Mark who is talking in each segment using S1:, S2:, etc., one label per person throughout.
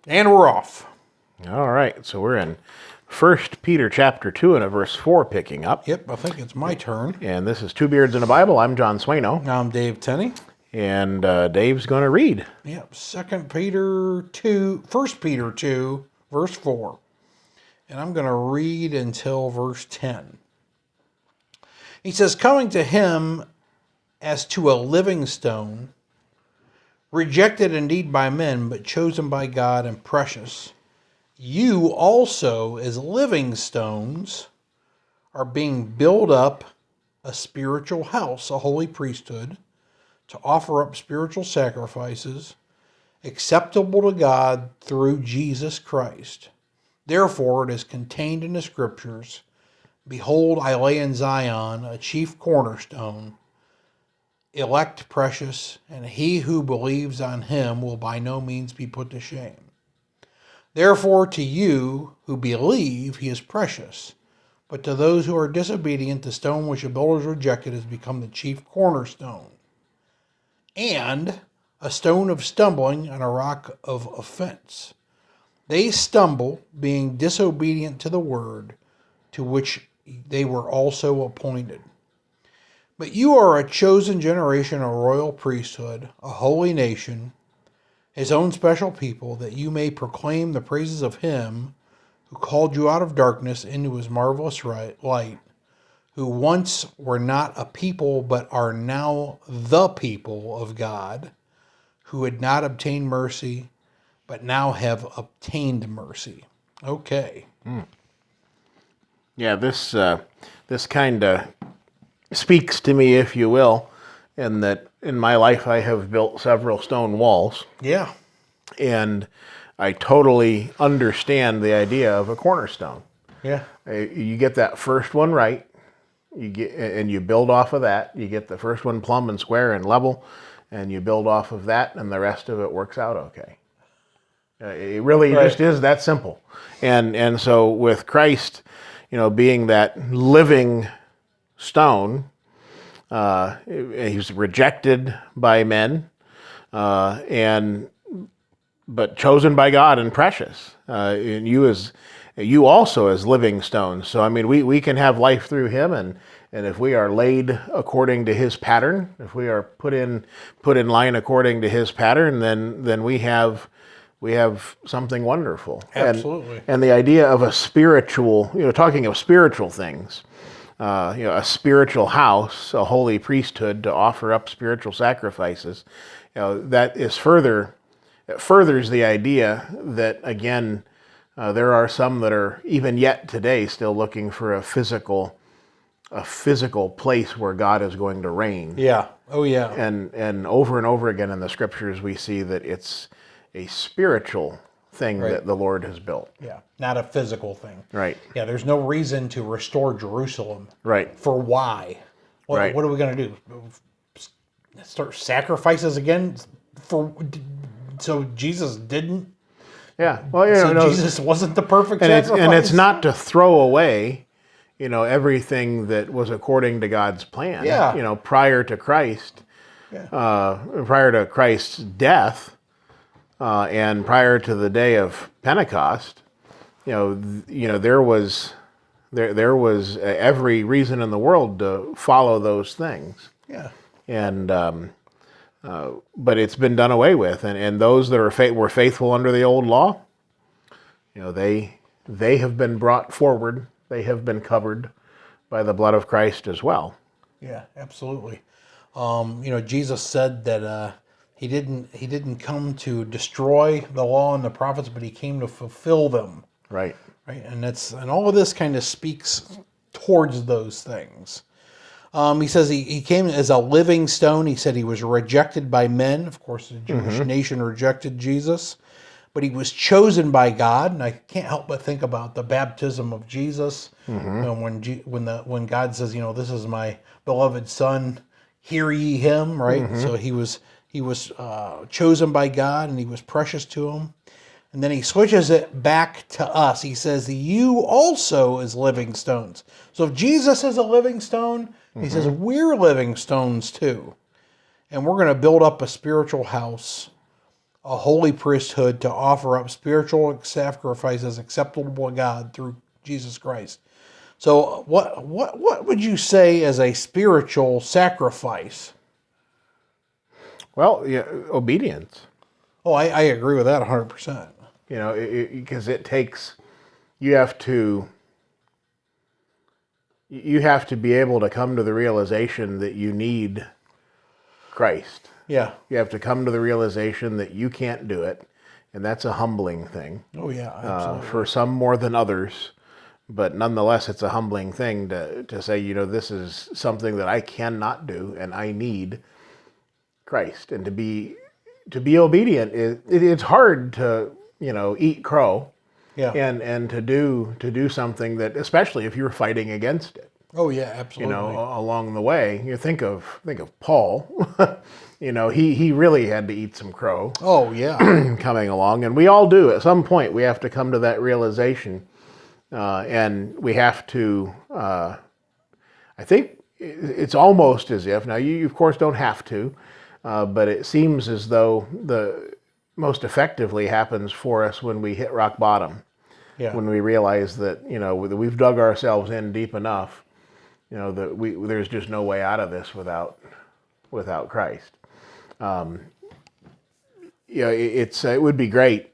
S1: And we're off.
S2: All right, so we're in 1 Peter chapter 2 and verse 4 picking up.
S1: Yep, I think it's my turn.
S2: And this is Two Beards in a Bible. I'm John Swano.
S1: I'm Dave Tenney.
S2: And Dave's going to read.
S1: Yep, 1 Peter 2, verse 4. And I'm going to read until verse 10. He says, coming to him as to a living stone, rejected indeed by men, but chosen by God and precious. You also, as living stones, are being built up a spiritual house, a holy priesthood, to offer up spiritual sacrifices, acceptable to God through Jesus Christ. Therefore, it is contained in the Scriptures, behold, I lay in Zion a chief cornerstone, elect precious, and he who believes on him will by no means be put to shame. Therefore, to you who believe, he is precious. But to those who are disobedient, the stone which the builders rejected has become the chief cornerstone, and a stone of stumbling and a rock of offense. They stumble, being disobedient to the word, to which they were also appointed. But you are a chosen generation, a royal priesthood, a holy nation, his own special people, that you may proclaim the praises of him who called you out of darkness into his marvelous light, who once were not a people, but are now the people of God, who had not obtained mercy, but now have obtained mercy. Okay.
S2: Yeah, this kind of speaks to me, if you will, in that in my life I have built several stone walls.
S1: Yeah.
S2: And I totally understand the idea of a cornerstone.
S1: Yeah.
S2: You get that first one right, you build off of that. You get the first one plumb and square and level, and you build off of that, and the rest of it works out okay. It really just is that simple. And so with Christ, being that living stone, he's rejected by men, but chosen by God and precious. And you also as living stones. So I mean, we can have life through him, and if we are laid according to his pattern, if we are put in line according to his pattern, then we have something wonderful.
S1: Absolutely.
S2: And the idea of a spiritual, talking of spiritual things, a spiritual house, a holy priesthood to offer up spiritual sacrifices, that is furthers the idea that, again, there are some that are even yet today still looking for a physical place where God is going to reign.
S1: Yeah. Oh, yeah.
S2: And over again in the scriptures we see that it's a spiritual thing that the Lord has built.
S1: Yeah. Not a physical thing.
S2: Right.
S1: Yeah, there's no reason to restore Jerusalem.
S2: Right.
S1: For why? What are we going to do? Start sacrifices again? So Jesus didn't?
S2: Yeah. Well,
S1: Jesus wasn't the perfect sacrifice?
S2: And it's not to throw away, everything that was according to God's plan.
S1: Yeah.
S2: Prior to Christ, prior to Christ's death, and prior to the day of Pentecost, there was every reason in the world to follow those things.
S1: Yeah.
S2: And but it's been done away with, and those that were faithful under the old law, they have been brought forward. They have been covered by the blood of Christ as well.
S1: Yeah, absolutely. Jesus said that he didn't come to destroy the law and the prophets, but he came to fulfill them.
S2: Right.
S1: Right. And all of this kind of speaks towards those things. He says he came as a living stone. He said he was rejected by men. Of course, the Jewish nation rejected Jesus, but he was chosen by God. And I can't help but think about the baptism of Jesus. When God says, this is my beloved Son, hear ye him. Right. So he was chosen by God, and he was precious to him. And then he switches it back to us. He says, you also as living stones. So if Jesus is a living stone, he says, we're living stones too. And we're going to build up a spiritual house a holy priesthood to offer up spiritual sacrifices acceptable to God through Jesus Christ. So what would you say as a spiritual sacrifice?
S2: Well, yeah, obedience.
S1: Oh, I agree with that 100%.
S2: You know, because it takes, you have to be able to come to the realization that you need Christ.
S1: Yeah.
S2: You have to come to the realization that you can't do it, and that's a humbling thing.
S1: Oh, yeah, absolutely.
S2: For some more than others, but nonetheless, it's a humbling thing to say, you know, this is something that I cannot do, and I need Christ. And to be obedient, it's hard to, you know, eat crow,
S1: Yeah.
S2: and to do something that, especially if you're fighting against it.
S1: Oh, yeah,
S2: You
S1: absolutely.
S2: know, along the way, you think of Paul. You know, he really had to eat some crow
S1: Oh, yeah.
S2: coming along, and we all do at some point. We have to come to that realization, and we have to. I think it's almost as if, now you of course don't have to, but it seems as though the most effectively happens for us when we hit rock bottom.
S1: Yeah.
S2: When we realize that, you know, that we've dug ourselves in deep enough, you know, that there's just no way out of this without Christ. You know, it would be great.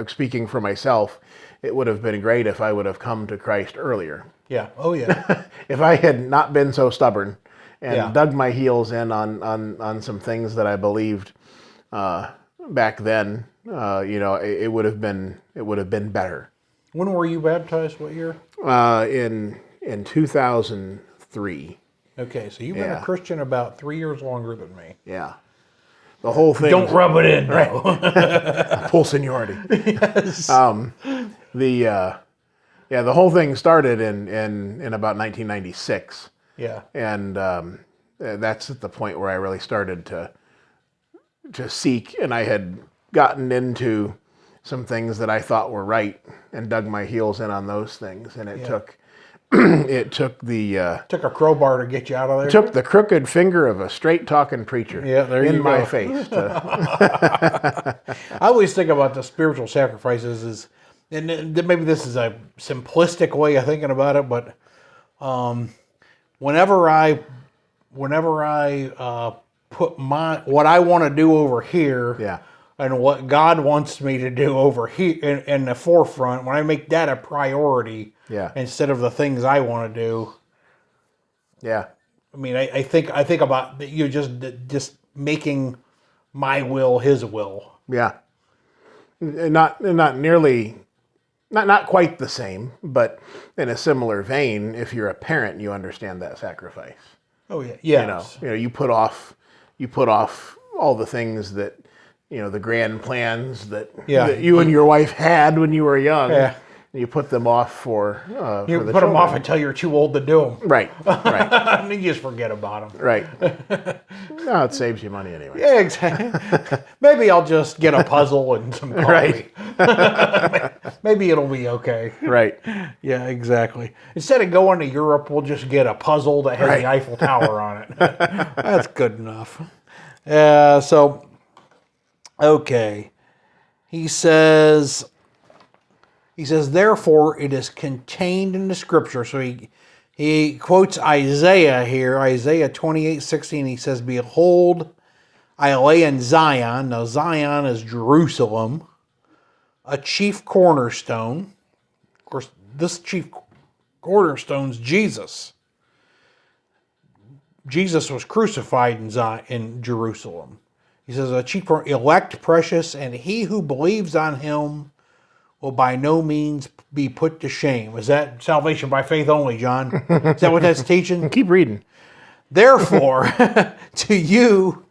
S2: Speaking for myself, it would have been great if I would have come to Christ earlier.
S1: Yeah. Oh, yeah.
S2: If I had not been so stubborn and
S1: Yeah.
S2: dug my heels in on some things that I believed back then, you know, it would have been better.
S1: When were you baptized? What year?
S2: In 2003.
S1: Okay, so you've been
S2: Yeah.
S1: a Christian about 3 years longer than me.
S2: Yeah. The whole thing.
S1: Don't rub it in,
S2: Right.
S1: though.
S2: Full seniority.
S1: Yes.
S2: The whole thing started in about 1996,
S1: Yeah.
S2: and that's at the point where I really started to seek, and I had gotten into some things that I thought were right and dug my heels in on those things, and it took took took the crooked finger of a straight talking preacher
S1: Yeah, there you
S2: in my
S1: go.
S2: face.
S1: I always think about the spiritual sacrifices as, and maybe this is a simplistic way of thinking about it, but whenever I put what I want to do over here,
S2: Yeah.
S1: and what God wants me to do over here in the forefront, when I make that a priority,
S2: Yeah.
S1: instead of the things I want to do,
S2: Yeah.
S1: I mean, I think about that, you're just making my will His will.
S2: Yeah. Not nearly, not quite the same, but in a similar vein. If you're a parent, you understand that sacrifice.
S1: Oh yeah, yeah.
S2: You know, you put off all the things that, you know, the grand plans that you and your wife had when you were young.
S1: Yeah.
S2: You put them off for
S1: You
S2: for
S1: put
S2: the
S1: them
S2: children.
S1: off until you're too old to do them.
S2: Right. Right.
S1: And you just forget about them.
S2: Right. No, it saves you money anyway.
S1: Yeah, exactly. Maybe I'll just get a puzzle and some coffee.
S2: Right.
S1: Maybe it'll be okay.
S2: Right.
S1: Yeah, exactly. Instead of going to Europe, we'll just get a puzzle that has
S2: Right.
S1: the Eiffel Tower on it. That's good enough. Okay. He says, therefore, it is contained in the Scripture. So he quotes Isaiah here, Isaiah 28:16. He says, behold, I lay in Zion. Now, Zion is Jerusalem, a chief cornerstone. Of course, this chief cornerstone's Jesus. Jesus was crucified in Jerusalem. He says, a chief elect, precious, and he who believes on him will by no means be put to shame. Is that salvation by faith only, John? Is that what that's teaching?
S2: Keep reading.
S1: Therefore, to you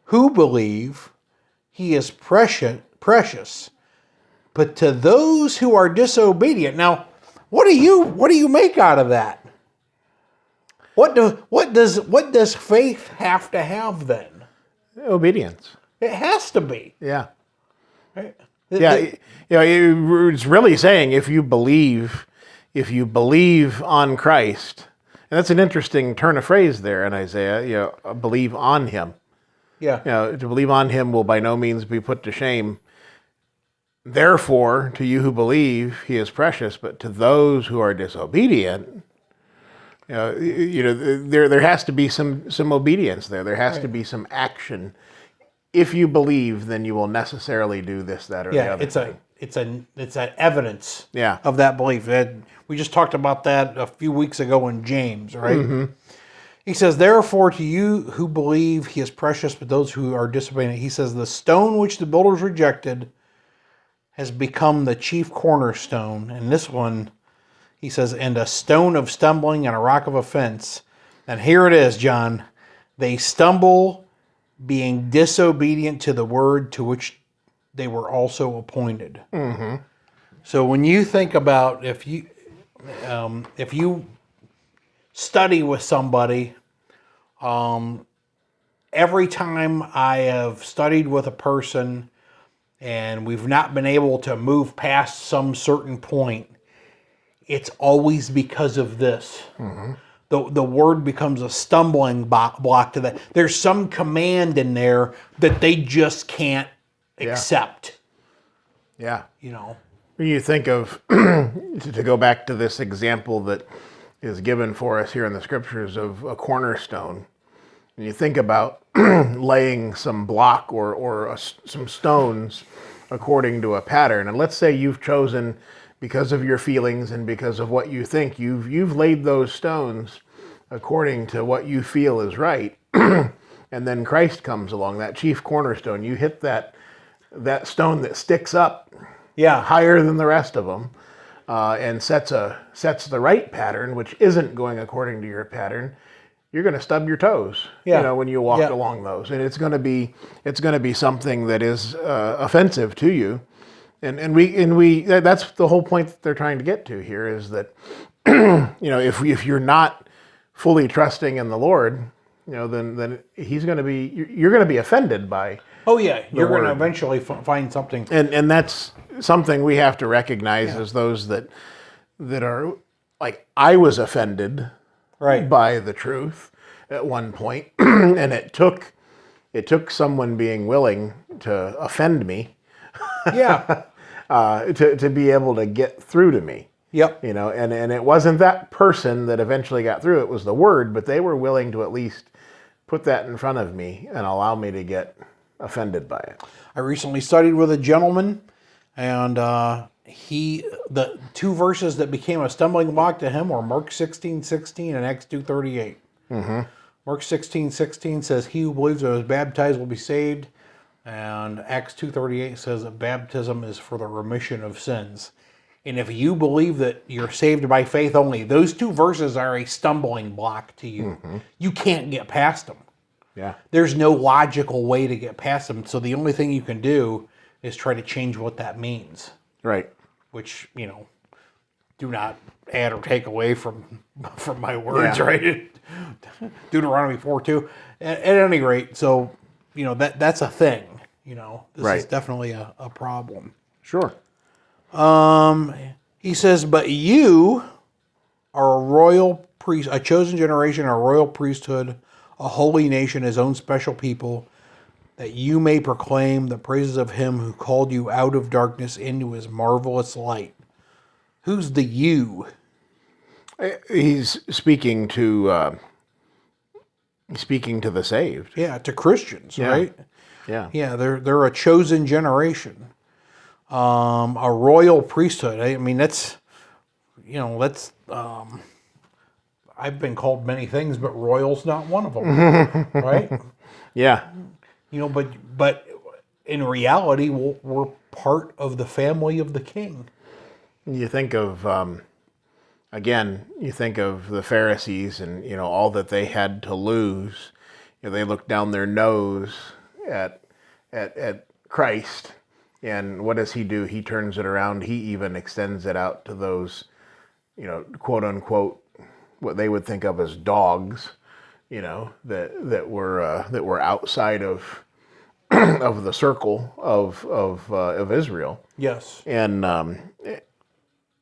S1: who believe, he is precious. But to those who are disobedient, now, what do you make out of that? What does faith have to have then?
S2: Obedience.
S1: It has to be.
S2: Yeah.
S1: Right?
S2: Yeah, you know, it's really saying if you believe on Christ, and that's an interesting turn of phrase there in Isaiah. You know, believe on Him.
S1: Yeah.
S2: To believe on him will by no means be put to shame. Therefore, to you who believe, he is precious, but to those who are disobedient, there has to be some obedience there. There has to be some action. If you believe, then you will necessarily do this, that, or the
S1: Yeah,
S2: other thing.
S1: it's an evidence
S2: Yeah.
S1: of that belief. We just talked about that a few weeks ago in James, right? He says, therefore, to you who believe, he is precious, but those who are disobedient, he says, the stone which the builders rejected has become the chief cornerstone. And this one, he says, and a stone of stumbling and a rock of offense. And here it is, John. They stumble, being disobedient to the word to which they were also appointed. So when you think about if you study with somebody, every time I have studied with a person and we've not been able to move past some certain point, it's always because of this. The word becomes a stumbling block to that. There's some command in there that they just can't accept.
S2: Yeah.
S1: When
S2: you think of, to go back to this example that is given for us here in the scriptures of a cornerstone, and you think about laying some block or some stones according to a pattern, and let's say you've chosen, because of your feelings and because of what you think, you've laid those stones according to what you feel is right, and then Christ comes along, that chief cornerstone. You hit that stone that sticks up higher than the rest of them, and sets the right pattern, which isn't going according to your pattern. You're going to stub your toes, when you walk along those, and it's going to be something that is offensive to you. And we that's the whole point that they're trying to get to here, is that if you're not fully trusting in the Lord, then you're going to be offended by.
S1: Oh yeah, you're going to eventually find something.
S2: And that's something we have to recognize as those that are like, I was offended by the truth at one point, and it took someone being willing to offend me. To be able to get through to me.
S1: Yep.
S2: And it wasn't that person that eventually got through, it was the word, but they were willing to at least put that in front of me and allow me to get offended by it.
S1: I recently studied with a gentleman, and the two verses that became a stumbling block to him were Mark 16:16 and Acts 2:38. Mark 16:16 says, he who believes and is baptized will be saved. And Acts 2:38 says that baptism is for the remission of sins. And if you believe that you're saved by faith only, those two verses are a stumbling block to you. You can't get past them.
S2: Yeah.
S1: There's no logical way to get past them. So the only thing you can do is try to change what that means.
S2: Right.
S1: Which, do not add or take away from my words, right? Deuteronomy 4:2. At any rate, so that's a thing. This is definitely a problem.
S2: Sure.
S1: He says, but you are a royal priest, a chosen generation, a royal priesthood, a holy nation, his own special people, that you may proclaim the praises of him who called you out of darkness into his marvelous light. Who's the you?
S2: He's speaking to the saved.
S1: Yeah, to Christians, right?
S2: Yeah.
S1: They're a chosen generation, a royal priesthood. I mean, that's I've been called many things, but royal's not one of them, right?
S2: Yeah.
S1: But in reality, we're part of the family of the King.
S2: You think of you think of the Pharisees and all that they had to lose. They looked down their nose at Christ, and what does he do? He turns it around. He even extends it out to those, quote unquote, what they would think of as dogs, that were outside of of the circle of Israel.
S1: Yes.
S2: And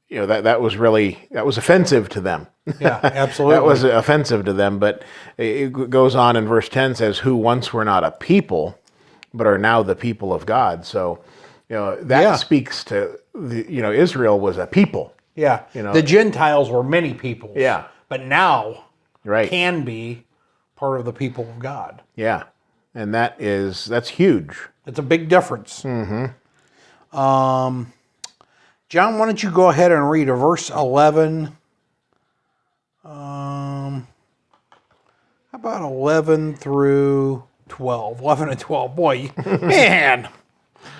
S2: that was offensive to them.
S1: Yeah, absolutely.
S2: That was offensive to them. But it goes on in verse 10, says, who once were not a people, but are now the people of God. So, that speaks to Israel was a people.
S1: Yeah. The Gentiles were many peoples.
S2: Yeah.
S1: But now
S2: Right.
S1: can be part of the people of God.
S2: Yeah. And that's huge.
S1: It's a big difference. Mm-hmm. John, why don't you go ahead and read verse 11? How about 11 through 12? 11 and 12. Boy, man.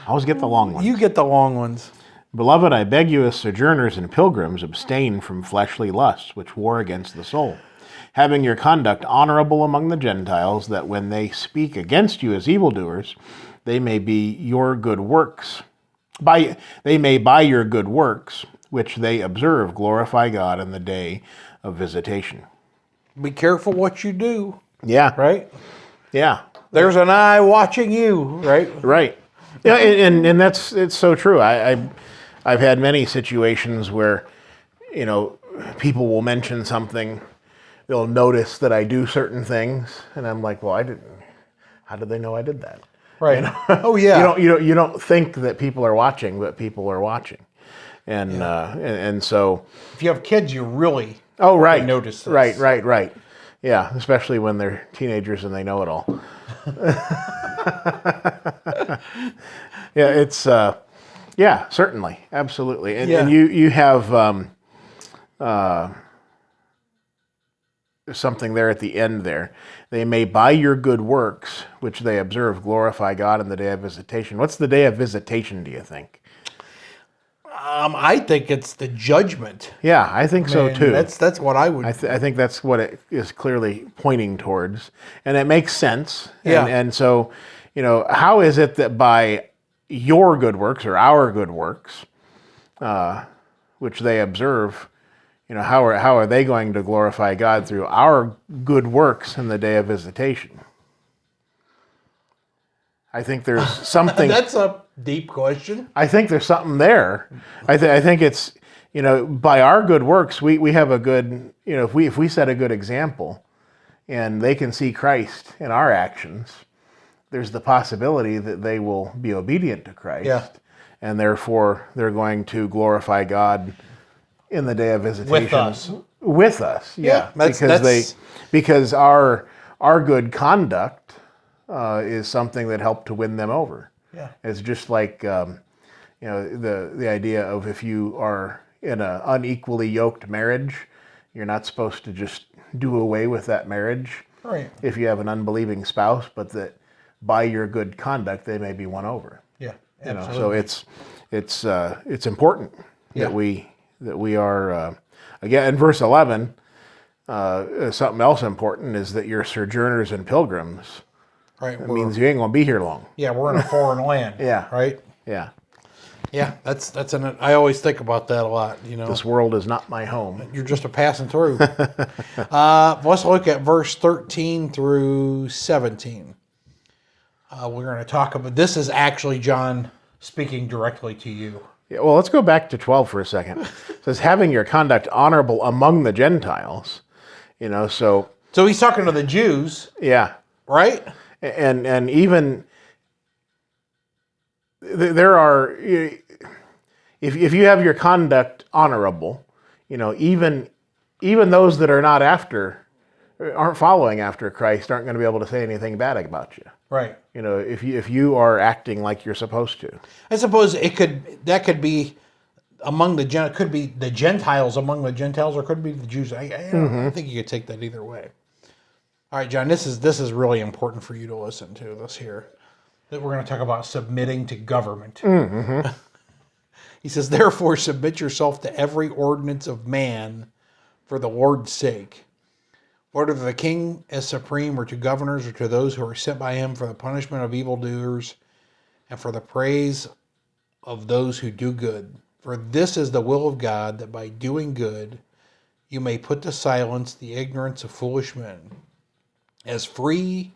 S2: I always get the long ones.
S1: You get the long ones.
S2: Beloved, I beg you as sojourners and pilgrims, abstain from fleshly lusts, which war against the soul, having your conduct honorable among the Gentiles, that when they speak against you as evildoers, they may be your good works. By your good works, which they observe, glorify God in the day of visitation.
S1: Be careful what you do.
S2: Yeah.
S1: Right?
S2: Yeah.
S1: There's an eye watching you, right?
S2: Right. Yeah, and it's so true. I've had many situations where, people will mention something, they'll notice that I do certain things, and I'm like, well, how did they know I did that?
S1: Right. Oh yeah.
S2: You don't think that people are watching, but people are watching, and so
S1: if you have kids, you really notice this.
S2: Right. Yeah, especially when they're teenagers and they know it all. Yeah, it's certainly, absolutely, and you have something there at the end there. They may by your good works, which they observe, glorify God in the day of visitation. What's the day of visitation, do you think?
S1: I think it's the judgment.
S2: Yeah, I think so too.
S1: That's what I would.
S2: I think that's what it is clearly pointing towards, and it makes sense.
S1: Yeah.
S2: And so, how is it that by your good works or our good works, which they observe, how are they going to glorify God through our good works in the day of visitation? I think there's something.
S1: That's a deep question.
S2: I think there's something there. I think it's, by our good works, we have a good, if we set a good example and they can see Christ in our actions, there's the possibility that they will be obedient to Christ.
S1: Yeah.
S2: And therefore they're going to glorify God in the day of visitation. With us. Yeah. Because our good conduct is something that helped to win them over.
S1: Yeah.
S2: It's just like the idea of if you are in an unequally yoked marriage, you're not supposed to just do away with that marriage.
S1: Right.
S2: If you have an unbelieving spouse, but that by your good conduct they may be won over.
S1: Yeah. Absolutely.
S2: So it's important that we are again in verse 11. Something else important is that you're sojourners and pilgrims.
S1: Right.
S2: It means you ain't gonna be here long.
S1: Yeah, we're in a foreign land.
S2: Yeah.
S1: Right.
S2: Yeah.
S1: Yeah, I always think about that a lot.
S2: This world is not my home.
S1: You're just a passing through. Let's look at verse 13 through 17. We're going to talk about, this is actually John speaking directly to you.
S2: Yeah, well, let's go back to 12 for a second. It says, having your conduct honorable among the Gentiles, so
S1: he's talking to the Jews.
S2: Yeah.
S1: Right?
S2: And even there are, if you have your conduct honorable, even those that are not aren't following after Christ aren't going to be able to say anything bad about you.
S1: Right.
S2: If you are acting like you're supposed to.
S1: I suppose that could be among could be the Gentiles among the Gentiles, or could be the Jews. I think you could take that either way. All right, John, this is really important for you to listen to this here. That we're going to talk about submitting to government. Mm-hmm. He says, therefore, submit yourself to every ordinance of man for the Lord's sake, whether the king as supreme, or to governors, or to those who are sent by him for the punishment of evildoers, and for the praise of those who do good. For this is the will of God, that by doing good you may put to silence the ignorance of foolish men. As free,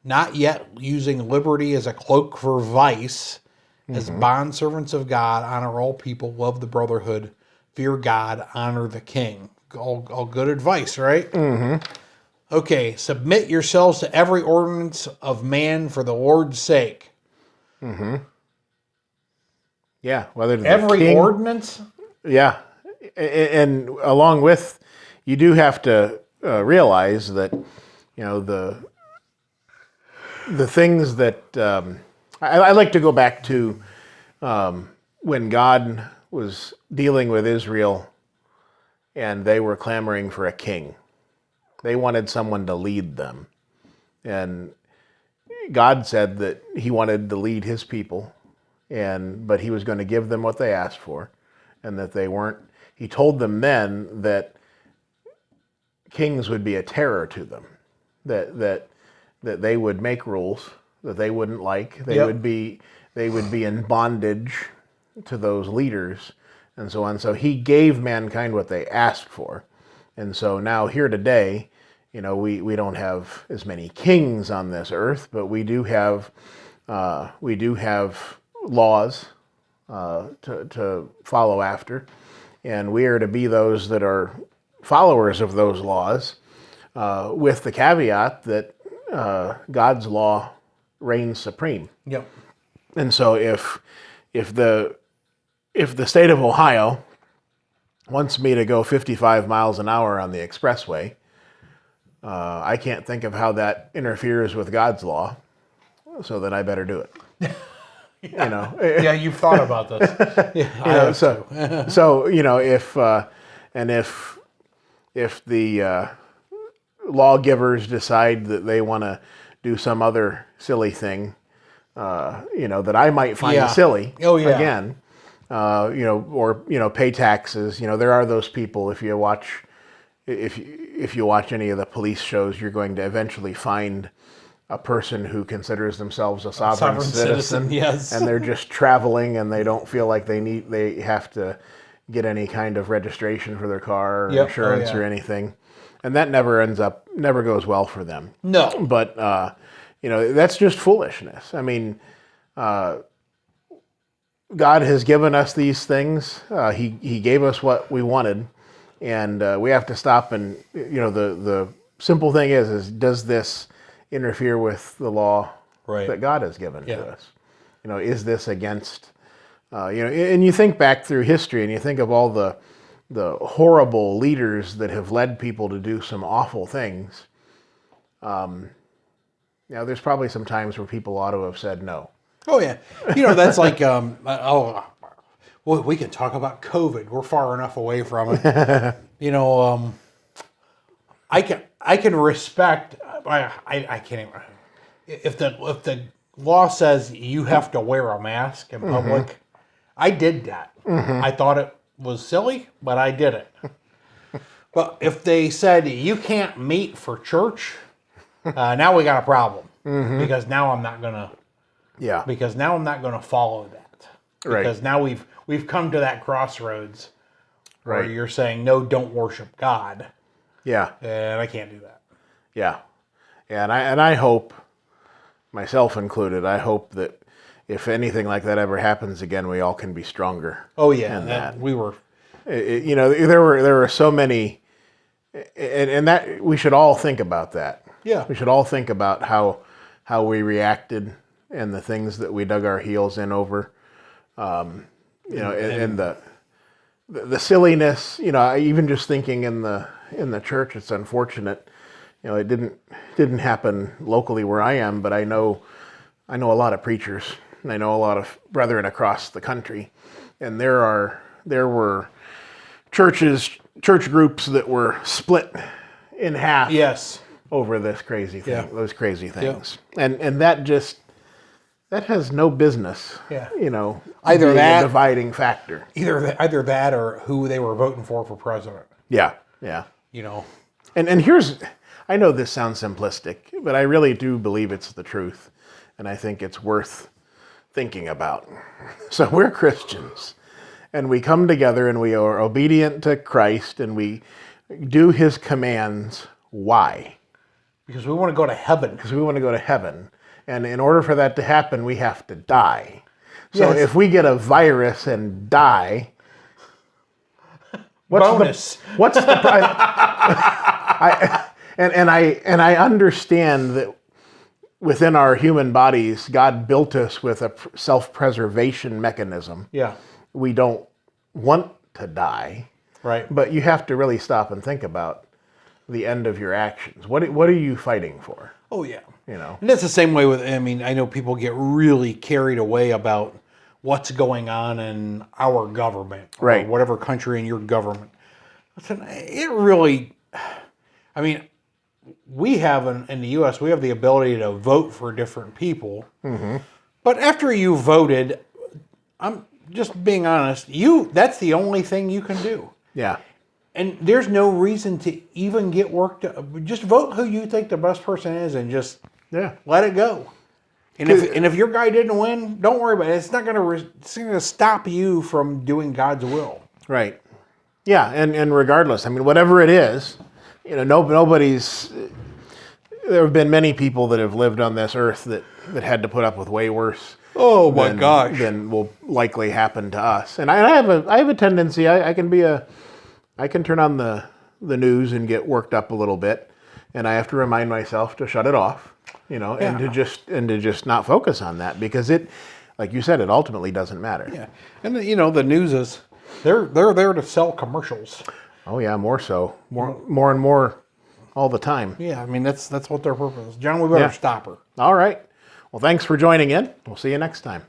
S1: not yet using liberty as a cloak for vice, as bondservants of God, honor all people, love the brotherhood, fear God, honor the king. All good advice, right? Mm-hmm. Okay, submit yourselves to every ordinance of man for the Lord's sake.
S2: Mm-hmm. Yeah, whether the
S1: Every
S2: king,
S1: ordinance?
S2: yeah, and along with, you do have to realize that, the things that I like to go back to when God was dealing with Israel, and they were clamoring for a king. They wanted someone to lead them, and God said that He wanted to lead His people, but He was going to give them what they asked for, and that they weren't. He told them then that kings would be a terror to them, that they would make rules that they wouldn't like. They
S1: Yep.
S2: would be in bondage to those leaders, and so on. So He gave mankind what they asked for, and so now here today, we don't have as many kings on this earth, but we do have laws to follow after, and we are to be those that are followers of those laws, with the caveat that God's law reigns supreme.
S1: Yep.
S2: And so if the state of Ohio wants me to go 55 miles an hour on the expressway, I can't think of how that interferes with God's law, so then I better do it.
S1: Yeah, you've thought about this. Yeah,
S2: So if the lawgivers decide that they want to do some other silly thing, that I might find silly.
S1: Oh, yeah.
S2: Again, or pay taxes. There are those people. If you watch any of the police shows, you're going to eventually find a person who considers themselves a sovereign citizen.
S1: Yes.
S2: And they're just traveling, and they don't feel like they have to get any kind of registration for their car or insurance or anything. And that never goes well for them.
S1: No.
S2: But, that's just foolishness. I mean, God has given us these things. He gave us what we wanted, and we have to stop and, the simple thing is does this interfere with the law that God has given to us? Is this against, and you think back through history and you think of all the horrible leaders that have led people to do some awful things. There's probably some times where people ought to have said no.
S1: Oh, yeah. That's like, we can talk about COVID. We're far enough away from it. I can respect, I can't even, if the law says you have to wear a mask in public, I did that. I thought it was silly, but I did it. But if they said you can't meet for church, now we got a problem, because now I'm not gonna.
S2: Yeah.
S1: Because now I'm not going to follow that.
S2: Right.
S1: Because now we've come to that crossroads where
S2: Right.
S1: you're saying no, don't worship God.
S2: Yeah.
S1: And I can't do that.
S2: Yeah. And I hope, myself included, I hope that if anything like that ever happens again, we all can be stronger.
S1: Oh yeah,
S2: that
S1: we were.
S2: There were so many, and that we should all think about that.
S1: Yeah.
S2: We should all think about how we reacted and the things that we dug our heels in over. And the silliness. Even just thinking in the church, it's unfortunate. It didn't happen locally where I am, but I know a lot of preachers, and I know a lot of brethren across the country, and there were church groups that were split in half.
S1: Yes.
S2: Over this crazy thing,
S1: Yeah.
S2: those crazy things, and that has no business.
S1: Yeah.
S2: Either being a dividing factor.
S1: Either that or who they were voting for president.
S2: Yeah. Yeah.
S1: And
S2: here's, I know this sounds simplistic, but I really do believe it's the truth, and I think it's worth thinking about. So we're Christians, and we come together and we are obedient to Christ, and we do His commands. Why?
S1: because we want to go to heaven.
S2: Because we want to go to heaven. And in order for that to happen, we have to die. So
S1: Yes.
S2: if we get a virus and die,
S1: Bonus.
S2: What's the I understand that within our human bodies, God built us with a self-preservation mechanism.
S1: Yeah.
S2: We don't want to die,
S1: Right.
S2: but you have to really stop and think about the end of your actions. What are you fighting for?
S1: Oh, yeah.
S2: You know?
S1: And that's the same way with, I mean, I know people get really carried away about what's going on in our government. Or
S2: Right.
S1: whatever country in your government. Listen, it really, I mean, we have, in the U.S., we have the ability to vote for different people. Mm-hmm. But after you voted, I'm just being honest, that's the only thing you can do.
S2: Yeah.
S1: And there's no reason to even get worked up. Just vote who you think the best person is and just let it go. And if your guy didn't win, don't worry about it. It's not going to stop you from doing God's will.
S2: Right. Yeah, and regardless, I mean, whatever it is, you know, nobody's. There have been many people that have lived on this earth that had to put up with way worse.
S1: Oh my gosh!
S2: Than will likely happen to us. And I have a tendency. I can turn on the news and get worked up a little bit, and I have to remind myself to shut it off. You know, and to just not focus on that, because it, like you said, it ultimately doesn't matter.
S1: Yeah, and the news is they're there to sell commercials.
S2: Oh yeah, more so, more and more, all the time.
S1: Yeah, I mean that's what their purpose is. John, we better stop her.
S2: All right. Well, thanks for joining in. We'll see you next time.